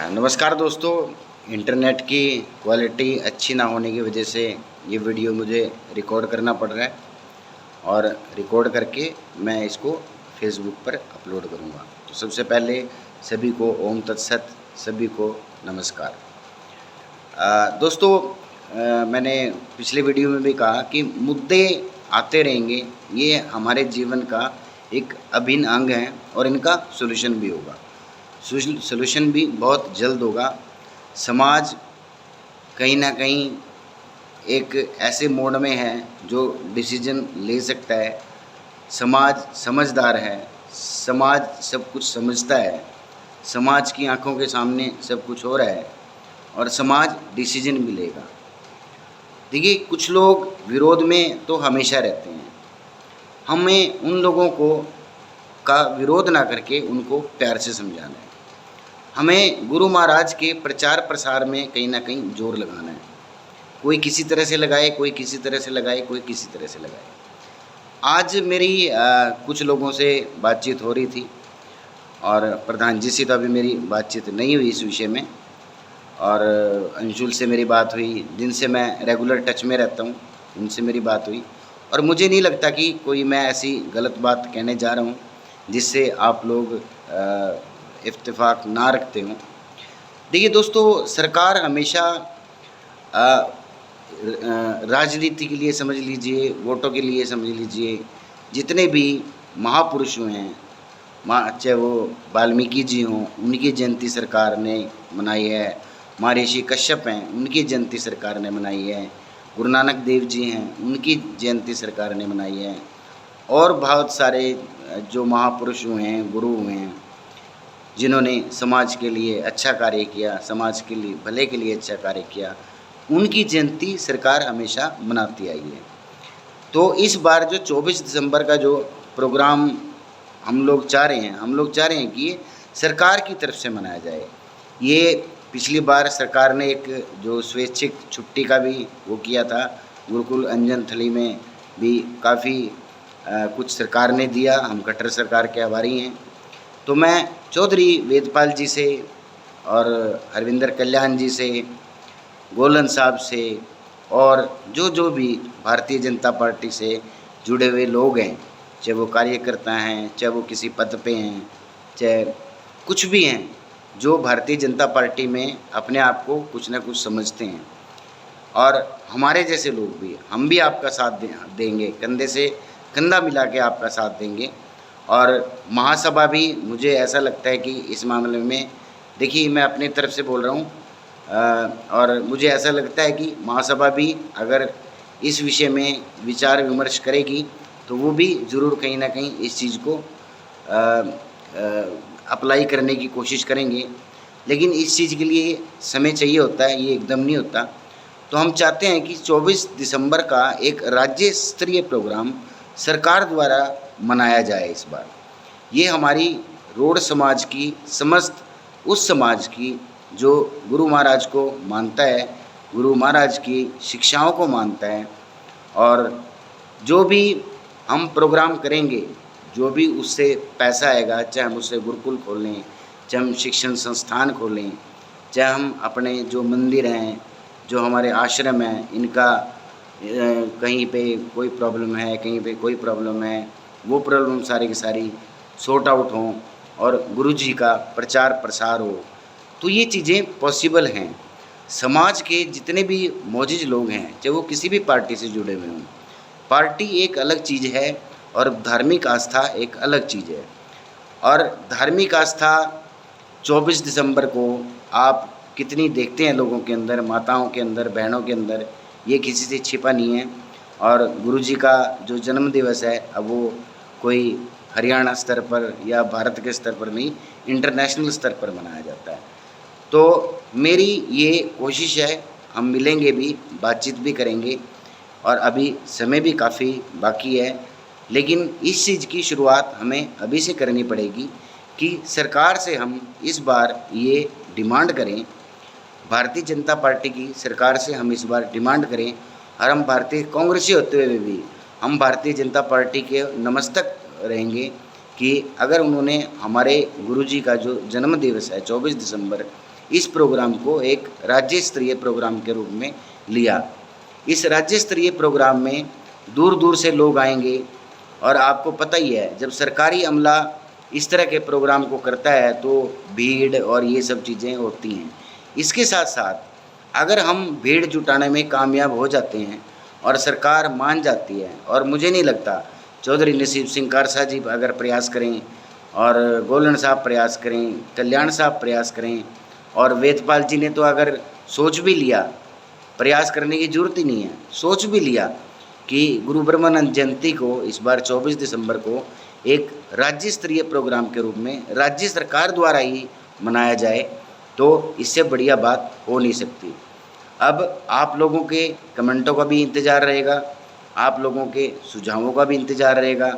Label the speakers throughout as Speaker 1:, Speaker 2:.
Speaker 1: नमस्कार दोस्तों। इंटरनेट की क्वालिटी अच्छी ना होने की वजह से ये वीडियो मुझे रिकॉर्ड करना पड़ रहा है और रिकॉर्ड करके मैं इसको फेसबुक पर अपलोड करूँगा। तो सबसे पहले सभी को ओम तत्सत, सभी को नमस्कार। दोस्तों, मैंने पिछले वीडियो में भी कहा कि मुद्दे आते रहेंगे, ये हमारे जीवन का एक अभिन्न अंग है और इनका सॉल्यूशन भी होगा। सॉल्यूशन भी बहुत जल्द होगा। समाज कहीं ना कहीं एक ऐसे मोड में है जो डिसीजन ले सकता है। समाज समझदार है, समाज सब कुछ समझता है, समाज की आंखों के सामने सब कुछ हो रहा है और समाज डिसीजन भी लेगा। देखिए, कुछ लोग विरोध में तो हमेशा रहते हैं। हमें उन लोगों को का विरोध ना करके उनको प्यार से समझाना है। हमें गुरु महाराज के प्रचार प्रसार में कहीं ना कहीं जोर लगाना है। कोई किसी तरह से लगाए, कोई किसी तरह से लगाए, कोई किसी तरह से लगाए। आज मेरी कुछ लोगों से बातचीत हो रही थी और प्रधान जी से तो अभी मेरी बातचीत नहीं हुई इस विषय में, और अंशुल से मेरी बात हुई, जिनसे मैं रेगुलर टच में रहता हूँ, उनसे मेरी बात हुई। और मुझे नहीं लगता कि कोई मैं ऐसी गलत बात कहने जा रहा हूँ जिससे आप लोग इत्तेफाक ना रखते हों। देखिए दोस्तों, सरकार हमेशा राजनीति के लिए समझ लीजिए, वोटों के लिए समझ लीजिए, जितने भी महापुरुष हुए हैं, चाहे वो वाल्मीकि जी हों, उनकी जयंती सरकार ने मनाई है। महर्षि कश्यप हैं, उनकी जयंती सरकार ने मनाई है। गुरु नानक देव जी हैं, उनकी जयंती सरकार ने मनाई है। और बहुत सारे जो महापुरुष हुए हैं, गुरु हुए हैं, जिन्होंने समाज के लिए अच्छा कार्य किया, समाज के लिए भले के लिए अच्छा कार्य किया, उनकी जयंती सरकार हमेशा मनाती आई है। तो इस बार जो 24 दिसंबर का जो प्रोग्राम हम लोग चाह रहे हैं कि ये सरकार की तरफ से मनाया जाए। ये पिछली बार सरकार ने एक जो स्वैच्छिक छुट्टी का भी वो किया था, गुरुकुल अंजन थली में भी काफ़ी कुछ सरकार ने दिया। हम कट्टर सरकार के आभारी हैं। तो मैं चौधरी वेदपाल जी से और हरविंदर कल्याण जी से, गोलन साहब से, और जो भी भारतीय जनता पार्टी से जुड़े हुए लोग हैं, चाहे वो कार्यकर्ता हैं, चाहे वो किसी पद पे हैं, चाहे कुछ भी हैं, जो भारतीय जनता पार्टी में अपने आप को कुछ ना कुछ समझते हैं, और हमारे जैसे लोग भी, हम भी आपका साथ देंगे, कंधे से कंधा मिला के आपका साथ देंगे। और महासभा भी, मुझे ऐसा लगता है कि इस मामले में, देखिए मैं अपनी तरफ से बोल रहा हूँ, और मुझे ऐसा लगता है कि महासभा भी अगर इस विषय में विचार विमर्श करेगी तो वो भी ज़रूर कहीं ना कहीं इस चीज़ को अप्लाई करने की कोशिश करेंगे। लेकिन इस चीज़ के लिए समय चाहिए होता है, ये एकदम नहीं होता। तो हम चाहते हैं कि 24 दिसंबर का एक राज्य स्तरीय प्रोग्राम सरकार द्वारा मनाया जाए इस बार। ये हमारी रोड समाज की, समस्त उस समाज की जो गुरु महाराज को मानता है, गुरु महाराज की शिक्षाओं को मानता है, और जो भी हम प्रोग्राम करेंगे, जो भी उससे पैसा आएगा, चाहे हम उससे गुरुकुल खोल लें, चाहे हम शिक्षण संस्थान खोलें, चाहे हम अपने जो मंदिर हैं, जो हमारे आश्रम हैं, इनका कहीं पे कोई प्रॉब्लम है, कहीं पे कोई प्रॉब्लम है, वो प्रॉब्लम सारी की सारी सॉर्ट आउट हों और गुरुजी का प्रचार प्रसार हो, तो ये चीज़ें पॉसिबल हैं। समाज के जितने भी मौजूद लोग हैं, चाहे वो किसी भी पार्टी से जुड़े हुए हों, पार्टी एक अलग चीज़ है और धार्मिक आस्था एक अलग चीज़ है। और धार्मिक आस्था 24 दिसंबर को आप कितनी देखते हैं लोगों के अंदर, माताओं के अंदर, बहनों के अंदर, ये किसी से छिपा नहीं है। और गुरुजी का जो जन्म दिवस है, अब वो कोई हरियाणा स्तर पर या भारत के स्तर पर नहीं, इंटरनेशनल स्तर पर मनाया जाता है। तो मेरी ये कोशिश है, हम मिलेंगे भी, बातचीत भी करेंगे, और अभी समय भी काफ़ी बाकी है। लेकिन इस चीज़ की शुरुआत हमें अभी से करनी पड़ेगी कि सरकार से हम इस बार ये डिमांड करें, भारतीय जनता पार्टी की सरकार से हम इस बार डिमांड करें, और हम भारतीय कांग्रेसी होते हुए भी हम भारतीय जनता पार्टी के नमस्तक रहेंगे कि अगर उन्होंने हमारे गुरुजी का जो जन्म दिवस है 24 दिसंबर, इस प्रोग्राम को एक राज्य स्तरीय प्रोग्राम के रूप में लिया। इस राज्य स्तरीय प्रोग्राम में दूर दूर से लोग आएंगे और आपको पता ही है जब सरकारी अमला इस तरह के प्रोग्राम को करता है तो भीड़ और ये सब चीज़ें होती हैं। इसके साथ साथ अगर हम भीड़ जुटाने में कामयाब हो जाते हैं और सरकार मान जाती है, और मुझे नहीं लगता चौधरी नसीब सिंह कारसा जी अगर प्रयास करें और गोलन साहब प्रयास करें, कल्याण साहब प्रयास करें और वेदपाल जी ने तो अगर सोच भी लिया, प्रयास करने की जरूरत ही नहीं है, सोच भी लिया कि गुरु ब्रह्मानंद जयंती को इस बार 24 दिसंबर को एक राज्य स्तरीय प्रोग्राम के रूप में राज्य सरकार द्वारा ही मनाया जाए, तो इससे बढ़िया बात हो नहीं सकती। अब आप लोगों के कमेंटों का भी इंतज़ार रहेगा, आप लोगों के सुझावों का भी इंतज़ार रहेगा,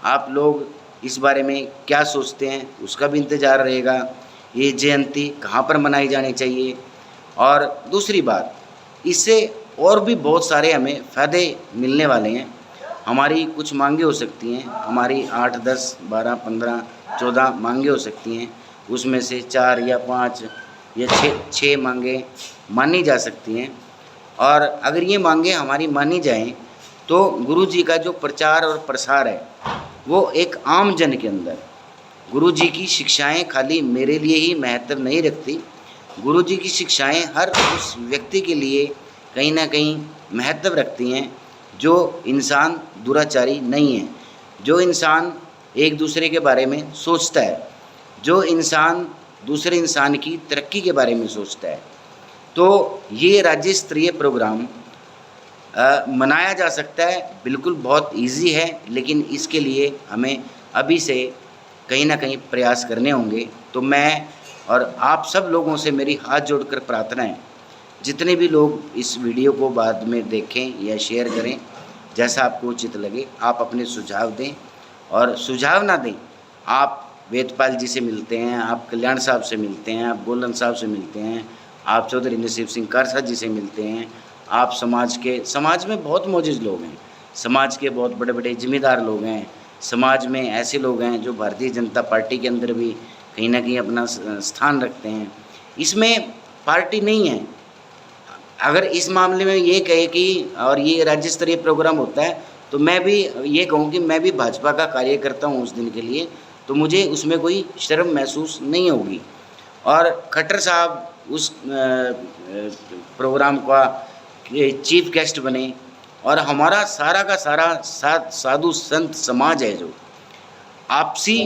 Speaker 1: आप लोग इस बारे में क्या सोचते हैं उसका भी इंतज़ार रहेगा। ये जयंती कहाँ पर मनाई जानी चाहिए, और दूसरी बात, इससे और भी बहुत सारे हमें फ़ायदे मिलने वाले हैं। हमारी कुछ मांगे हो सकती हैं, हमारी 8, 10, 12, 15, 14 मांगे हो सकती हैं, उसमें से 4 या 5 या 6 मांगे मानी जा सकती हैं। और अगर ये मांगे हमारी मानी जाएं तो गुरु जी का जो प्रचार और प्रसार है वो एक आम जन के अंदर, गुरु जी की शिक्षाएं खाली मेरे लिए ही महत्व नहीं रखती, गुरु जी की शिक्षाएं हर उस व्यक्ति के लिए कहीं ना कहीं महत्व रखती हैं जो इंसान दुराचारी नहीं है, जो इंसान एक दूसरे के बारे में सोचता है, जो इंसान दूसरे इंसान की तरक्की के बारे में सोचता है। तो ये राज्य स्तरीय प्रोग्राम मनाया जा सकता है, बिल्कुल बहुत इजी है, लेकिन इसके लिए हमें अभी से कहीं ना कहीं प्रयास करने होंगे। तो मैं और आप सब लोगों से मेरी हाथ जोड़कर प्रार्थना है, जितने भी लोग इस वीडियो को बाद में देखें या शेयर करें, जैसा आपको उचित लगे आप अपने सुझाव दें, और सुझाव ना दें, आप वेदपाल जी से मिलते हैं, आप कल्याण साहब से मिलते हैं, आप गोलन साहब से मिलते हैं, आप चौधरी नसीब सिंह कारसा जी से मिलते हैं, आप समाज में बहुत मौजूद लोग हैं, समाज के बहुत बड़े बड़े जिम्मेदार लोग हैं, समाज में ऐसे लोग हैं जो भारतीय जनता पार्टी के अंदर भी कहीं ना कहीं अपना स्थान रखते हैं। इसमें पार्टी नहीं है। अगर इस मामले में ये कहे कि और ये राज्य स्तरीय प्रोग्राम होता है तो मैं भी ये कहूँ कि मैं भी भाजपा का कार्य करता हूँ उस दिन के लिए, तो मुझे उसमें कोई शर्म महसूस नहीं होगी। और खट्टर साहब उस प्रोग्राम का चीफ गेस्ट बने, और हमारा सारा का सारा साधु संत समाज है जो आपसी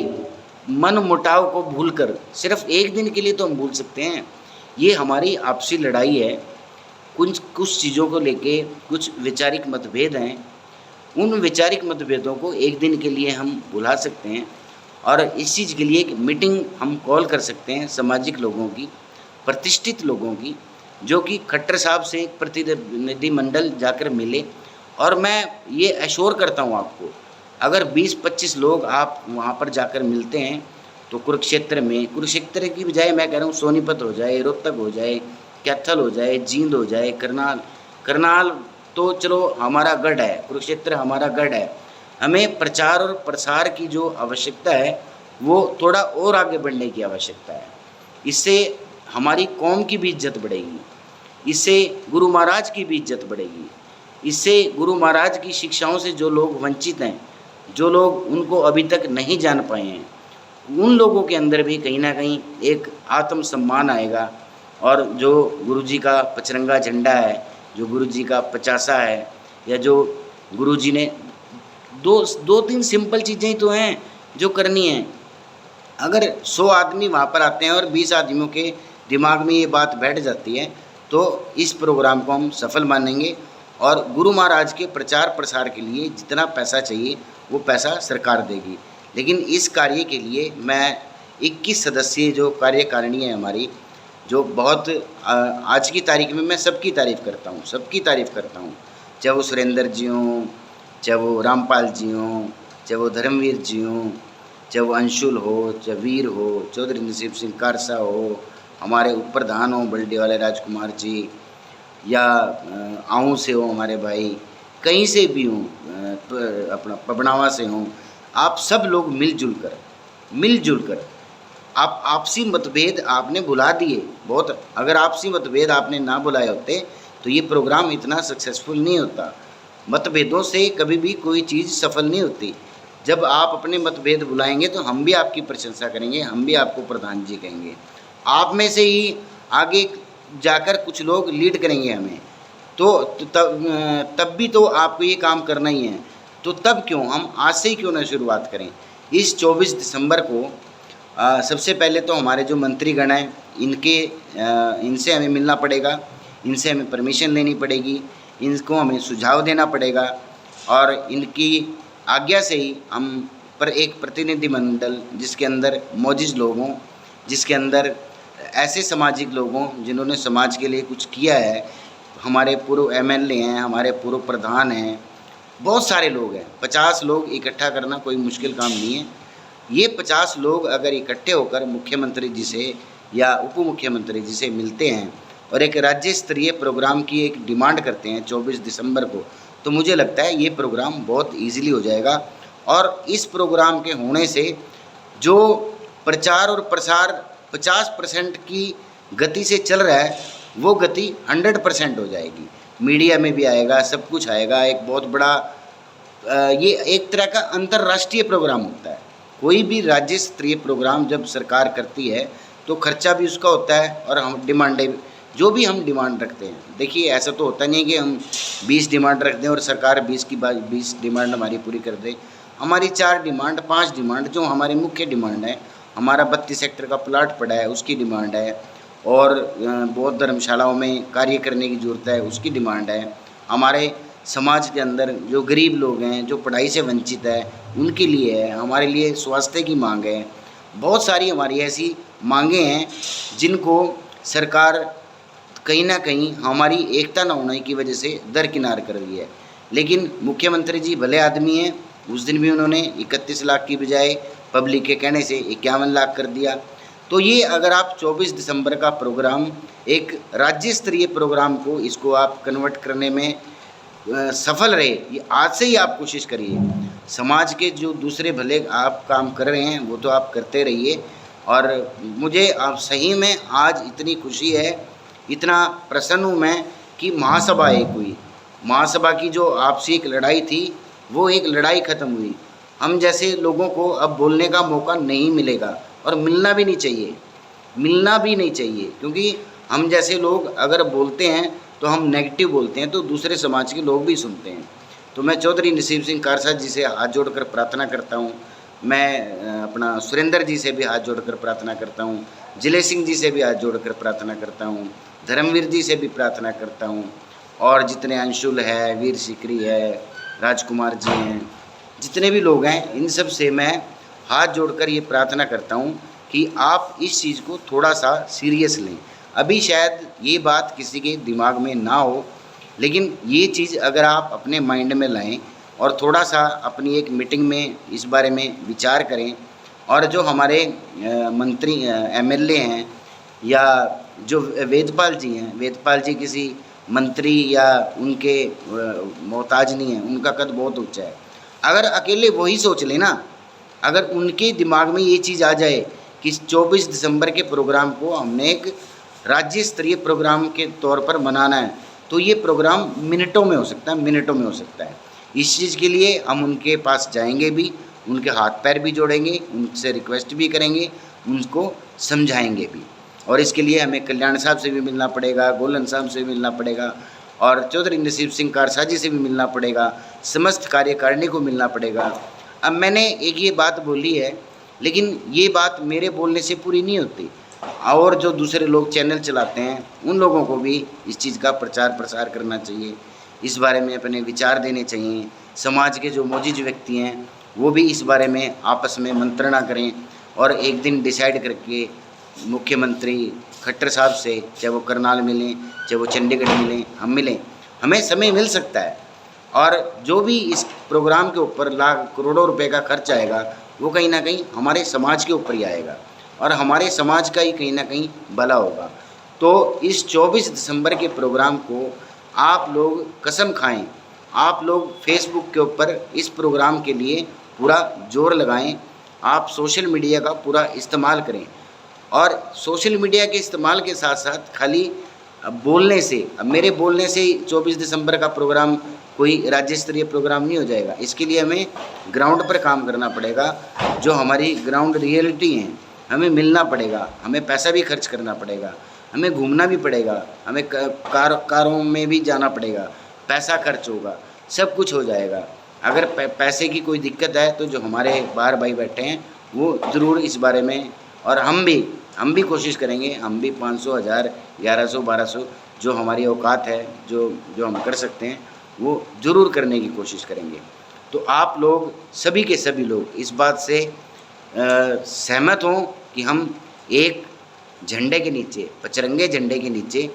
Speaker 1: मन मुटाव को भूलकर, सिर्फ एक दिन के लिए तो हम भूल सकते हैं, ये हमारी आपसी लड़ाई है, कुछ चीज़ों को लेके कुछ वैचारिक मतभेद हैं, उन वैचारिक मतभेदों को एक दिन के लिए हम भुला सकते हैं, और इस चीज़ के लिए एक मीटिंग हम कॉल कर सकते हैं सामाजिक लोगों की, प्रतिष्ठित लोगों की, जो कि खट्टर साहब से एक प्रतिनिधिमंडल जाकर मिले। और मैं ये एश्योर करता हूँ आपको, अगर 20-25 लोग आप वहाँ पर जाकर मिलते हैं तो कुरुक्षेत्र की बजाय मैं कह रहा हूँ सोनीपत हो जाए, रोहतक हो जाए, कैथल हो जाए, जींद हो जाए, करनाल तो चलो हमारा गढ़ है, कुरुक्षेत्र हमारा गढ़ है, हमें प्रचार और प्रसार की जो आवश्यकता है वो थोड़ा और आगे बढ़ने की आवश्यकता है। इससे हमारी कौम की भी इज्जत बढ़ेगी, इससे गुरु महाराज की भी इज्जत बढ़ेगी, इससे गुरु महाराज की शिक्षाओं से जो लोग वंचित हैं, जो लोग उनको अभी तक नहीं जान पाए हैं, उन लोगों के अंदर भी कहीं ना कहीं एक आत्मसम्मान आएगा। और जो गुरुजी का पचरंगा झंडा है, जो गुरुजी का पचासा है, या जो गुरुजी ने दो तीन सिंपल चीज़ें ही तो हैं जो करनी है। अगर 100 आदमी वहाँ पर आते हैं और 20 आदमियों के दिमाग में ये बात बैठ जाती है तो इस प्रोग्राम को हम सफल मानेंगे, और गुरु महाराज के प्रचार प्रसार के लिए जितना पैसा चाहिए वो पैसा सरकार देगी। लेकिन इस कार्य के लिए मैं 21 सदस्यीय जो कार्यकारिणी है हमारी, जो बहुत आज की तारीख में मैं सबकी तारीफ़ करता हूँ, चाहे वो सुरेंद्र जी हों, चाहे वो रामपाल जी हों, चाहे वो धर्मवीर जी हों, चाहे वो अंशुल हो, चाहे वीर हो, चौधरी नसीब सिंह कारसा हो, हमारे उप प्रधान हो बल्डे वाले राजकुमार जी, या आऊँ से हो हमारे भाई, कहीं से भी हों, अपना पबनावा से हों, आप सब लोग मिलजुल कर आप आपसी मतभेद आपने भुला दिए बहुत। अगर आपसी मतभेद आपने ना भुलाए होते तो ये प्रोग्राम इतना सक्सेसफुल नहीं होता। मतभेदों से कभी भी कोई चीज़ सफल नहीं होती। जब आप अपने मतभेद भुलाएंगे तो हम भी आपकी प्रशंसा करेंगे, हम भी आपको प्रधान जी कहेंगे। आप में से ही आगे जाकर कुछ लोग लीड करेंगे हमें, तो तब भी तो आपको ये काम करना ही है। तो तब क्यों हम आज से ही क्यों ना शुरुआत करें। इस 24 दिसंबर को सबसे पहले तो हमारे जो मंत्रीगण हैं इनसे हमें मिलना पड़ेगा, इनसे हमें परमिशन लेनी पड़ेगी, इनको हमें सुझाव देना पड़ेगा और इनकी आज्ञा से ही हम पर एक प्रतिनिधिमंडल जिसके अंदर मौजूद लोग हों, जिसके अंदर ऐसे सामाजिक लोग हों जिन्होंने समाज के लिए कुछ किया है। हमारे पूर्व एमएलए हैं, हमारे पूर्व प्रधान हैं, बहुत सारे लोग हैं। 50 लोग इकट्ठा करना कोई मुश्किल काम नहीं है। ये 50 लोग अगर इकट्ठे होकर मुख्यमंत्री जी से या उप मुख्यमंत्री जी से मिलते हैं और एक राज्य स्तरीय प्रोग्राम की एक डिमांड करते हैं 24 दिसंबर को, तो मुझे लगता है ये प्रोग्राम बहुत ईजिली हो जाएगा। और इस प्रोग्राम के होने से जो प्रचार और प्रसार 50% की गति से चल रहा है वो गति 100% हो जाएगी। मीडिया में भी आएगा, सब कुछ आएगा। एक बहुत बड़ा ये एक तरह का अंतर्राष्ट्रीय प्रोग्राम होता है। कोई भी राज्य स्तरीय प्रोग्राम जब सरकार करती है तो खर्चा भी उसका होता है और हम डिमांडें जो भी हम डिमांड रखते हैं। देखिए ऐसा तो होता नहीं कि हम 20 डिमांड रख दें और सरकार 20 की 20 डिमांड हमारी पूरी कर दे। हमारी 4 डिमांड 5 डिमांड जो हमारी मुख्य डिमांड है, हमारा 32 सेक्टर का प्लाट पड़ा है उसकी डिमांड है, और बौद्ध धर्मशालाओं में कार्य करने की ज़रूरत है उसकी डिमांड है, हमारे समाज के अंदर जो गरीब लोग हैं जो पढ़ाई से वंचित है उनके लिए है, हमारे लिए स्वास्थ्य की मांग है। बहुत सारी हमारी ऐसी मांगें हैं जिनको सरकार कहीं ना कहीं हमारी एकता न होने की वजह से दरकिनार कर रही है। लेकिन मुख्यमंत्री जी भले आदमी हैं, उस दिन भी उन्होंने 31 लाख की बजाय पब्लिक के कहने से 51 लाख कर दिया। तो ये अगर आप 24 दिसंबर का प्रोग्राम एक राज्य स्तरीय प्रोग्राम को इसको आप कन्वर्ट करने में सफल रहे, ये आज से ही आप कोशिश करिए। समाज के जो दूसरे भले आप काम कर रहे हैं वो तो आप करते रहिए। और मुझे आप सही में आज इतनी खुशी है, इतना प्रसन्न हूँ मैं कि महासभा एक हुई। महासभा की जो आपसी एक लड़ाई थी वो एक लड़ाई ख़त्म हुई। हम जैसे लोगों को अब बोलने का मौका नहीं मिलेगा और मिलना भी नहीं चाहिए, मिलना भी नहीं चाहिए, क्योंकि हम जैसे लोग अगर बोलते हैं तो हम नेगेटिव बोलते हैं तो दूसरे समाज के लोग भी सुनते हैं। तो मैं चौधरी नसीब सिंह कारसा जी से हाथ जोड़कर प्रार्थना करता हूँ, मैं अपना सुरेंद्र जी से भी हाथ जोड़कर प्रार्थना करता हूँ, जिले सिंह जी से भी हाथ जोड़कर प्रार्थना करता हूँ, धर्मवीर जी से भी प्रार्थना करता हूँ, और जितने अंशुल है, वीर सिकरी है, राजकुमार जी हैं, जितने भी लोग हैं इन सब से मैं हाथ जोड़कर ये प्रार्थना करता हूँ कि आप इस चीज़ को थोड़ा सा सीरियस लें। अभी शायद ये बात किसी के दिमाग में ना हो, लेकिन ये चीज़ अगर आप अपने माइंड में लाएं और थोड़ा सा अपनी एक मीटिंग में इस बारे में विचार करें, और जो हमारे मंत्री एमएलए हैं या जो वेदपाल जी हैं, वेदपाल जी किसी मंत्री या उनके मोहताज नहीं हैं, उनका कद बहुत ऊंचा है। अगर अकेले वही सोच लें ना, अगर उनके दिमाग में ये चीज़ आ जाए कि 24 दिसंबर के प्रोग्राम को हमने एक राज्य स्तरीय प्रोग्राम के तौर पर मनाना है, तो ये प्रोग्राम मिनटों में हो सकता है, मिनटों में हो सकता है। इस चीज़ के लिए हम उनके पास जाएंगे भी, उनके हाथ पैर भी जोड़ेंगे, उनसे रिक्वेस्ट भी करेंगे, उनको समझाएंगे भी। और इसके लिए हमें कल्याण साहब से भी मिलना पड़ेगा, गोलन साहब से भी मिलना पड़ेगा, और चौधरी नसीब सिंह कारसा जी से भी मिलना पड़ेगा, समस्त कार्यकारिणी को मिलना पड़ेगा। अब मैंने एक ये बात बोली है, लेकिन ये बात मेरे बोलने से पूरी नहीं होती, और जो दूसरे लोग चैनल चलाते हैं उन लोगों को भी इस चीज़ का प्रचार प्रसार करना चाहिए, इस बारे में अपने विचार देने चाहिए। समाज के जो मौजूद व्यक्ति हैं वो भी इस बारे में आपस में मंत्रणा करें और एक दिन डिसाइड करके मुख्यमंत्री खट्टर साहब से, चाहे वो करनाल मिलें, चाहे वो चंडीगढ़ मिलें, हम मिलें, हमें समय मिल सकता है। और जो भी इस प्रोग्राम के ऊपर लाख करोड़ों रुपए का खर्च आएगा वो कहीं ना कहीं हमारे समाज के ऊपर ही आएगा और हमारे समाज का ही कहीं ना कहीं भला होगा। तो इस 24 दिसंबर के प्रोग्राम को आप लोग कसम खाएं, आप लोग फेसबुक के ऊपर इस प्रोग्राम के लिए पूरा जोर लगाएं, आप सोशल मीडिया का पूरा इस्तेमाल करें। और सोशल मीडिया के इस्तेमाल के साथ साथ खाली बोलने से, अब मेरे बोलने से ही 24 दिसंबर का प्रोग्राम कोई राज्य स्तरीय प्रोग्राम नहीं हो जाएगा। इसके लिए हमें ग्राउंड पर काम करना पड़ेगा, जो हमारी ग्राउंड रियलिटी है हमें मिलना पड़ेगा, हमें पैसा भी खर्च करना पड़ेगा, हमें घूमना भी पड़ेगा, हमें कारों में भी जाना पड़ेगा, पैसा खर्च होगा, सब कुछ हो जाएगा। अगर पैसे की कोई दिक्कत है तो जो हमारे बाहर भाई बैठे हैं वो ज़रूर इस बारे में, और हम भी कोशिश करेंगे, हम भी 500, 1000, 1100, 1200 जो हमारी औकात है, जो हम कर सकते हैं वो ज़रूर करने की कोशिश करेंगे। तो आप लोग सभी के सभी लोग इस बात से सहमत हों कि हम एक झंडे के नीचे, पचरंगे झंडे के नीचे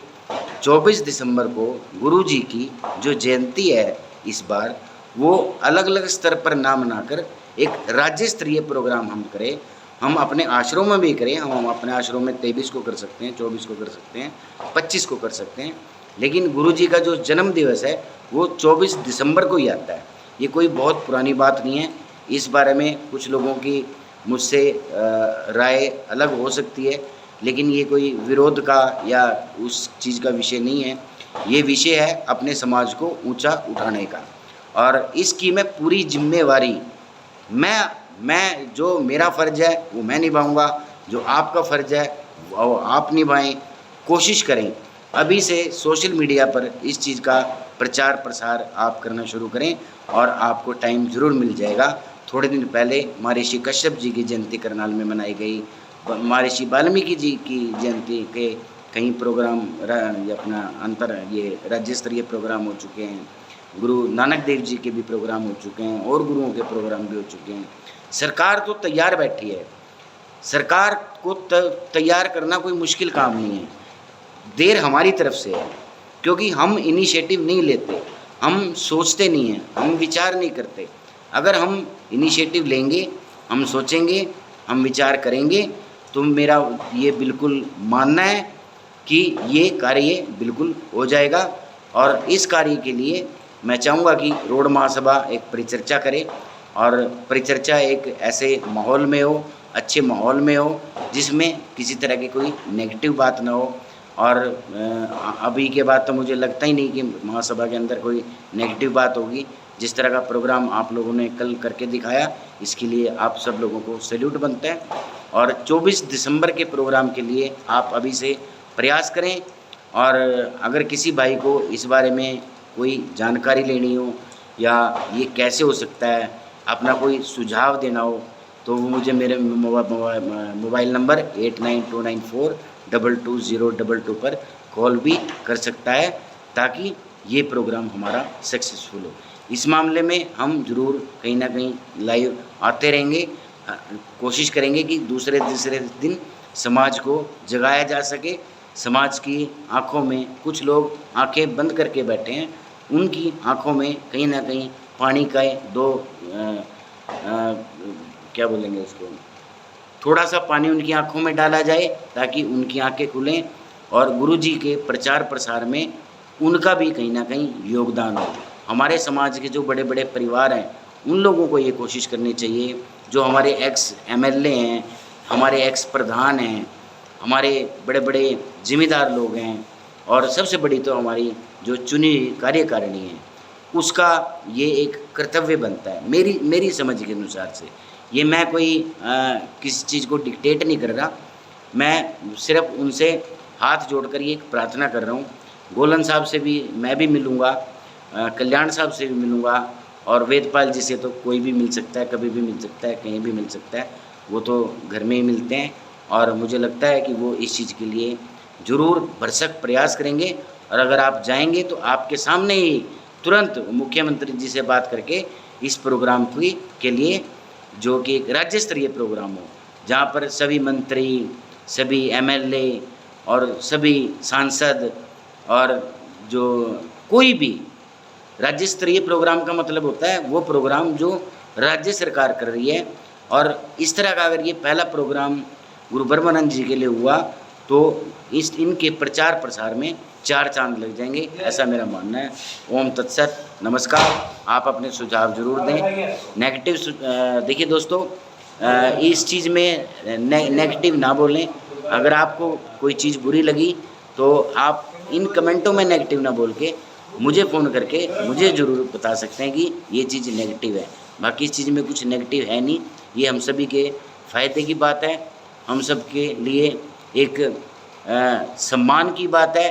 Speaker 1: 24 दिसंबर को गुरु जी की जो जयंती है इस बार, वो अलग अलग स्तर पर ना मनाकर एक राज्य स्तरीय प्रोग्राम हम करें। हम अपने आश्रम में भी करें, हम अपने आश्रम में 23 को कर सकते हैं, 24 को कर सकते हैं, 25 को कर सकते हैं, लेकिन गुरु जी का जो जन्म दिवस है वो 24 दिसंबर को ही आता है। ये कोई बहुत पुरानी बात नहीं है। इस बारे में कुछ लोगों की मुझसे राय अलग हो सकती है, लेकिन ये कोई विरोध का या उस चीज़ का विषय नहीं है। ये विषय है अपने समाज को ऊंचा उठाने का, और इसकी मैं पूरी जिम्मेवारी मैं जो मेरा फ़र्ज़ है वो मैं निभाऊंगा, जो आपका फ़र्ज़ है वो आप निभाएं। कोशिश करें अभी से सोशल मीडिया पर इस चीज़ का प्रचार प्रसार आप करना शुरू करें, और आपको टाइम ज़रूर मिल जाएगा। थोड़े दिन पहले महर्षि कश्यप जी की जयंती करनाल में मनाई गई, महर्षि वाल्मीकि जी की जयंती के कई प्रोग्राम अपना ये राज्य स्तरीय प्रोग्राम हो चुके हैं, गुरु नानक देव जी के भी प्रोग्राम हो चुके हैं, और गुरुओं के प्रोग्राम भी हो चुके हैं। सरकार तो तैयार बैठी है, सरकार को तैयार करना कोई मुश्किल काम नहीं है। देर हमारी तरफ से है, क्योंकि हम इनिशिएटिव नहीं लेते, हम सोचते नहीं हैं, हम विचार नहीं करते। अगर हम इनिशिएटिव लेंगे, हम सोचेंगे, हम विचार करेंगे, तो मेरा ये बिल्कुल मानना है कि ये कार्य बिल्कुल हो जाएगा। और इस कार्य के लिए मैं चाहूँगा कि रोड महासभा एक परिचर्चा करे, और परिचर्चा एक ऐसे माहौल में हो, अच्छे माहौल में हो, जिसमें किसी तरह की कोई नेगेटिव बात ना हो। और अभी के बाद तो मुझे लगता ही नहीं कि महासभा के अंदर कोई नेगेटिव बात होगी। जिस तरह का प्रोग्राम आप लोगों ने कल करके दिखाया, इसके लिए आप सब लोगों को सैल्यूट बनता है। और 24 दिसंबर के प्रोग्राम के लिए आप अभी से प्रयास करें, और अगर किसी भाई को इस बारे में कोई जानकारी लेनी हो, या ये कैसे हो सकता है, अपना कोई सुझाव देना हो, तो वो मुझे मेरे मोबाइल नंबर 8929422022 पर कॉल भी कर सकता है, ताकि ये प्रोग्राम हमारा सक्सेसफुल हो। इस मामले में हम ज़रूर कहीं ना कहीं लाइव आते रहेंगे, कोशिश करेंगे कि दूसरे तीसरे दिन समाज को जगाया जा सके। समाज की आंखों में, कुछ लोग आंखें बंद करके बैठे हैं, उनकी आंखों में कहीं ना कहीं पानी का क्या बोलेंगे उसको, थोड़ा सा पानी उनकी आंखों में डाला जाए, ताकि उनकी आंखें खुलें, और गुरु जी के प्रचार प्रसार में उनका भी कहीं ना कहीं योगदान हो। हमारे समाज के जो बड़े बड़े परिवार हैं, उन लोगों को ये कोशिश करनी चाहिए, जो हमारे एक्स MLA हैं, हमारे एक्स प्रधान हैं, हमारे बड़े बड़े जिम्मेदार लोग हैं, और सबसे बड़ी तो हमारी जो चुनी कार्यकारिणी है, उसका ये एक कर्तव्य बनता है मेरी समझ के अनुसार से। ये मैं कोई किसी चीज़ को डिक्टेट नहीं कर रहा, मैं सिर्फ उनसे हाथ जोड़कर ये एक प्रार्थना कर रहा हूँ। गोलन साहब से भी मैं भी मिलूँगा, कल्याण साहब से भी मिलूँगा, और वेदपाल जी से तो कोई भी मिल सकता है, कभी भी मिल सकता है, कहीं भी मिल सकता है, वो तो घर में ही मिलते हैं। और मुझे लगता है कि वो इस चीज़ के लिए ज़रूर भरसक प्रयास करेंगे, और अगर आप जाएंगे तो आपके सामने ही तुरंत मुख्यमंत्री जी से बात करके इस प्रोग्राम के लिए, जो कि एक राज्य स्तरीय प्रोग्राम हो, जहाँ पर सभी मंत्री, सभी MLA और सभी सांसद, और जो कोई भी राज्य स्तरीय प्रोग्राम का मतलब होता है वो प्रोग्राम जो राज्य सरकार कर रही है। और इस तरह का अगर ये पहला प्रोग्राम गुरु ब्रह्मानंद जी के लिए हुआ, तो इनके प्रचार प्रसार में 4 चांद लग जाएंगे, ऐसा मेरा मानना है। ओम तत्सत, नमस्कार। आप अपने सुझाव जरूर दें। नेगेटिव देखिए दोस्तों, इस चीज़ में नेगेटिव ना बोलें, अगर आपको कोई चीज़ बुरी लगी तो आप इन कमेंटों में नेगेटिव ना बोल के मुझे फ़ोन करके मुझे ज़रूर बता सकते हैं कि ये चीज़ नेगेटिव है। बाकी इस चीज़ में कुछ नेगेटिव है नहीं, ये हम सभी के फ़ायदे की बात है, हम सब के लिए एक सम्मान की बात है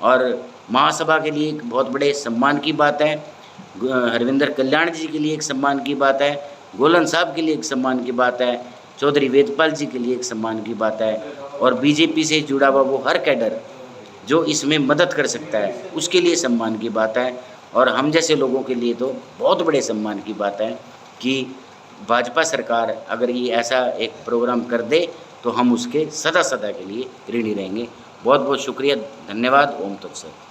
Speaker 1: और महासभा के लिए एक बहुत बड़े सम्मान की बात है। हरविंदर कल्याण जी के लिए एक सम्मान की बात है, गोलन साहब के लिए एक सम्मान की बात है, चौधरी वेदपाल जी के लिए एक सम्मान की बात है और बीजेपी से जुड़ा हुआ वो हर कैडर जो इसमें मदद कर सकता है उसके लिए सम्मान की बात है। और हम जैसे लोगों के लिए तो बहुत बड़े सम्मान की बात है कि भाजपा सरकार अगर ये ऐसा एक प्रोग्राम कर दे तो हम उसके सदा सदा के लिए ऋणी रहेंगे। बहुत बहुत शुक्रिया, धन्यवाद। ओम तत्सत।